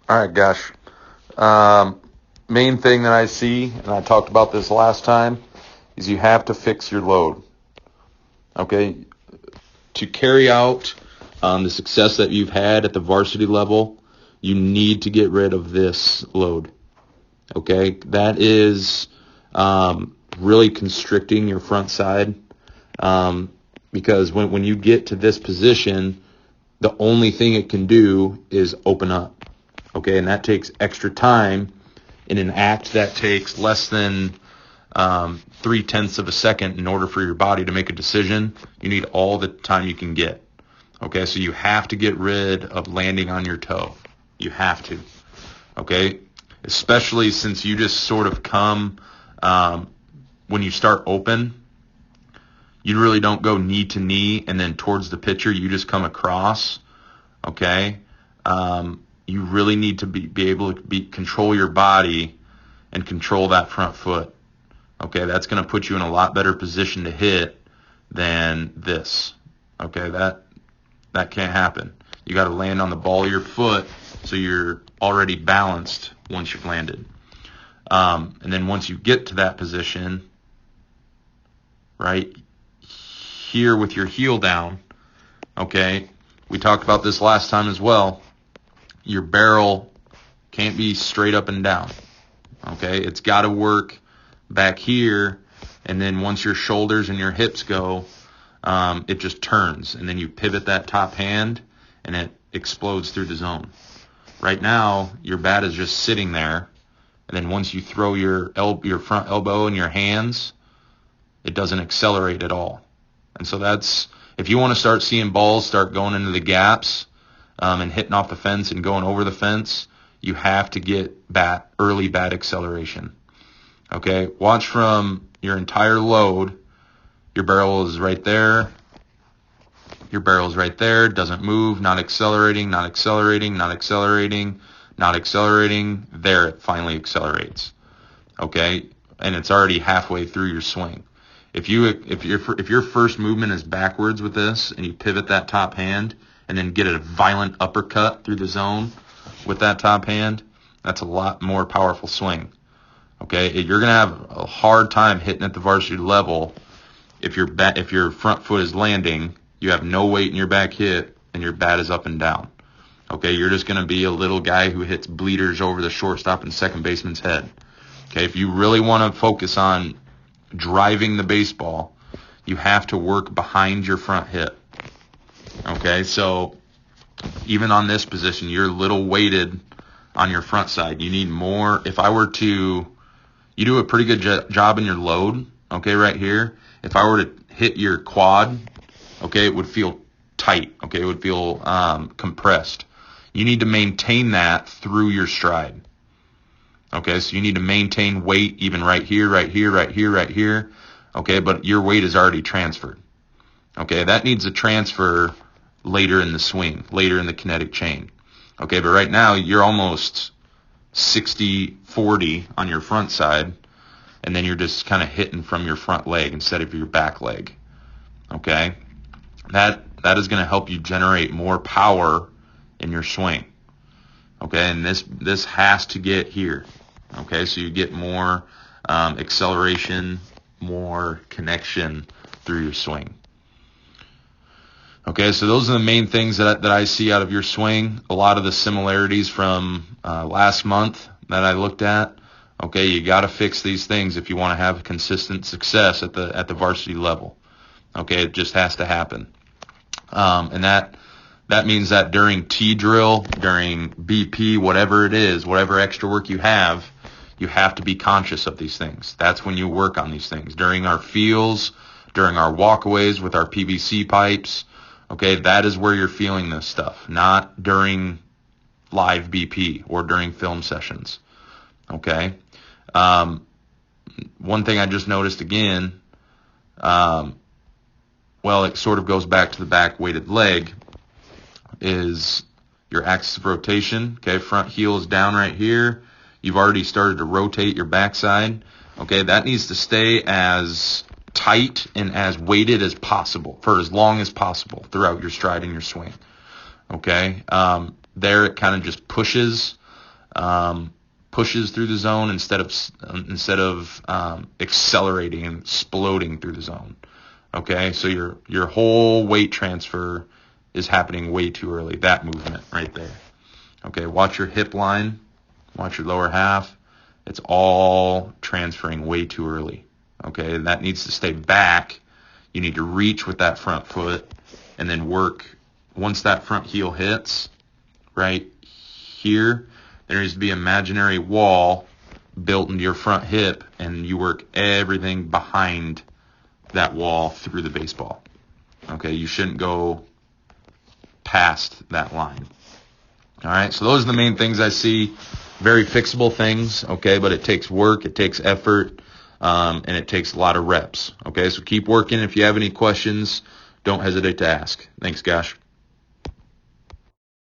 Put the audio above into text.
All right, Gosch. Main thing that I see, and I talked about this last time, is you have to fix your load. Okay? To carry out the success that you've had at the varsity level, you need to get rid of this load. Okay? That is really constricting your front side because when you get to this position, the only thing it can do is open up. Okay, and that takes extra time in an act that takes less than 0.3 of a second in order for your body to make a decision. You need all the time you can get. Okay, so you have to get rid of landing on your toe. You have to. Okay, especially since you just sort of come, when you start open, you really don't go knee to knee and then towards the pitcher. You just come across. Okay. You really need to be able to control your body and control that front foot. Okay, that's going to put you in a lot better position to hit than this. Okay, that can't happen. You got to land on the ball of your foot so you're already balanced once you've landed. And then once you get to that position, right here with your heel down, okay, we talked about this last time as well. Your barrel can't be straight up and down. Okay, it's got to work back here, and then once your shoulders and your hips go, it just turns, and then you pivot that top hand, and it explodes through the zone. Right now, your bat is just sitting there, and then once you throw your front elbow and your hands, it doesn't accelerate at all. And so that's, if you want to start seeing balls start going into the gaps, and hitting off the fence and going over the fence, you have to get early bat acceleration. Okay, watch from your entire load. Your barrel is right there. Your barrel's right there, doesn't move, not accelerating, not accelerating, not accelerating, not accelerating. There, it finally accelerates. Okay, and it's already halfway through your swing. If your first movement is backwards with this, and you pivot that top hand, and then get a violent uppercut through the zone with that top hand, that's a lot more powerful swing. Okay, you're gonna have a hard time hitting at the varsity level if your front foot is landing, you have no weight in your back hip, and your bat is up and down. Okay, you're just gonna be a little guy who hits bleeders over the shortstop and second baseman's head. Okay, if you really want to focus on driving the baseball, you have to work behind your front hip. Okay, so even on this position, you're a little weighted on your front side. You need more. You do a pretty good job in your load, okay, right here. If I were to hit your quad, okay, it would feel tight, okay, it would feel compressed. You need to maintain that through your stride. Okay, so you need to maintain weight even right here, right here, right here, right here, okay, but your weight is already transferred. Okay, that needs a transfer later in the swing, later in the kinetic chain. Okay, but right now you're almost 60-40 on your front side, and then you're just kind of hitting from your front leg instead of your back leg. Okay, that is going to help you generate more power in your swing. Okay, and this has to get here. Okay, so you get more acceleration, more connection through your swing. Okay, so those are the main things that I see out of your swing. A lot of the similarities from last month that I looked at. Okay, you got to fix these things if you want to have consistent success at the varsity level. Okay, it just has to happen. And that means that during T drill, during BP, whatever it is, whatever extra work you have to be conscious of these things. That's when you work on these things. During our feels, during our walkaways with our PVC pipes, okay, that is where you're feeling this stuff, not during live BP or during film sessions. Okay. One thing I just noticed again, it sort of goes back to the back weighted leg, is your axis of rotation. Okay, front heel is down right here. You've already started to rotate your backside. Okay, that needs to stay as tight and as weighted as possible for as long as possible throughout your stride and your swing. Okay, there it kind of just pushes pushes through the zone instead of accelerating and exploding through the zone. Okay, so your whole weight transfer is happening way too early. That movement right there. Okay, watch your hip line, watch your lower half. It's all transferring way too early. Okay, and that needs to stay back. You need to reach with that front foot and then work. Once that front heel hits, right here, there needs to be an imaginary wall built into your front hip, and you work everything behind that wall through the baseball. Okay, you shouldn't go past that line. All right, so those are the main things I see. Very fixable things, okay, but it takes work, it takes effort, and it takes a lot of reps. Okay, so keep working. If you have any questions, don't hesitate to ask. Thanks, Gosch.